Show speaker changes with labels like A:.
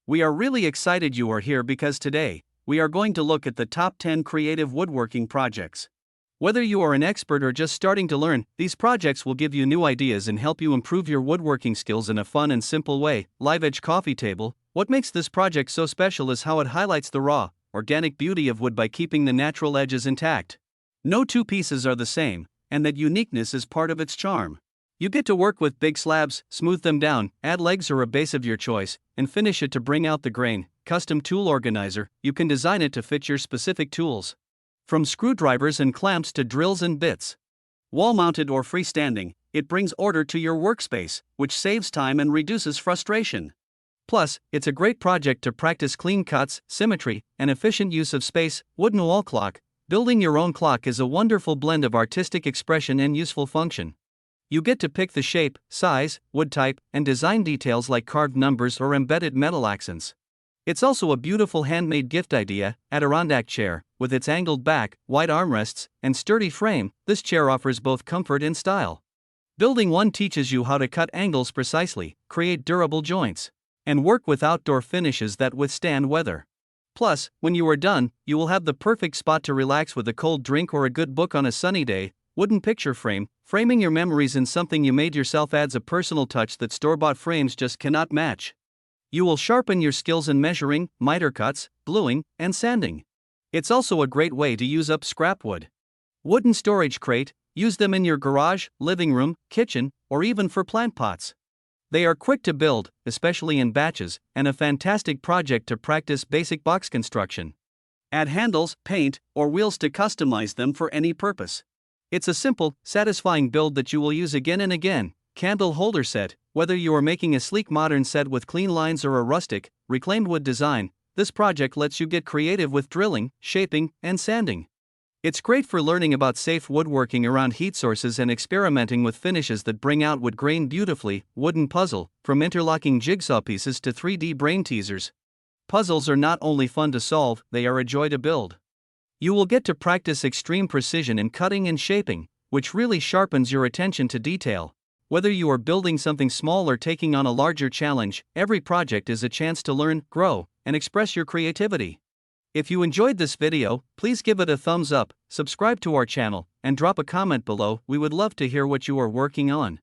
A: We are really excited you are here because today, we are going to look at the top 10 creative woodworking projects. Whether you are an expert or just starting to learn, these projects will give you new ideas and help you improve your woodworking skills in a fun and simple way. Live edge coffee table. What makes this project so special is how it highlights the raw, organic beauty of wood by keeping the natural edges intact. No two pieces are the same, and that uniqueness is part of its charm. You get to work with big slabs, smooth them down, add legs or a base of your choice, and finish it to bring out the grain. Custom tool organizer. You can design it to fit your specific tools. From screwdrivers and clamps to drills and bits. Wall-mounted or freestanding, it brings order to your workspace, which saves time and reduces frustration. Plus, it's a great project to practice clean cuts, symmetry, and efficient use of space. Wooden wall clock. Building your own clock is a wonderful blend of artistic expression and useful function. You get to pick the shape, size, wood type, and design details like carved numbers or embedded metal accents. It's also a beautiful handmade gift idea. Adirondack Chair. With its angled back, wide armrests, and sturdy frame, this chair offers both comfort and style. Building one teaches you how to cut angles precisely, create durable joints, and work with outdoor finishes that withstand weather. Plus, when you are done, you will have the perfect spot to relax with a cold drink or a good book on a sunny day. Wooden picture frame. Framing your memories in something you made yourself adds a personal touch that store-bought frames just cannot match. You will sharpen your skills in measuring, miter cuts, bluing, and sanding. It's also a great way to use up scrap wood. Wooden storage crate. Use them in your garage, living room, kitchen, or even for plant pots. They are quick to build, especially in batches, and a fantastic project to practice basic box construction. Add handles, paint, or wheels to customize them for any purpose. It's a simple, satisfying build that you will use again and again. Candle holder set. Whether you are making a sleek modern set with clean lines or a rustic, reclaimed wood design, this project lets you get creative with drilling, shaping, and sanding. It's great for learning about safe woodworking around heat sources and experimenting with finishes that bring out wood grain beautifully. Wooden puzzle. From interlocking jigsaw pieces to 3D brain teasers. Puzzles are not only fun to solve, they are a joy to build. You will get to practice extreme precision in cutting and shaping, which really sharpens your attention to detail. Whether you are building something small or taking on a larger challenge, every project is a chance to learn, grow, and express your creativity. If you enjoyed this video, please give it a thumbs up, subscribe to our channel, and drop a comment below. We would love to hear what you are working on.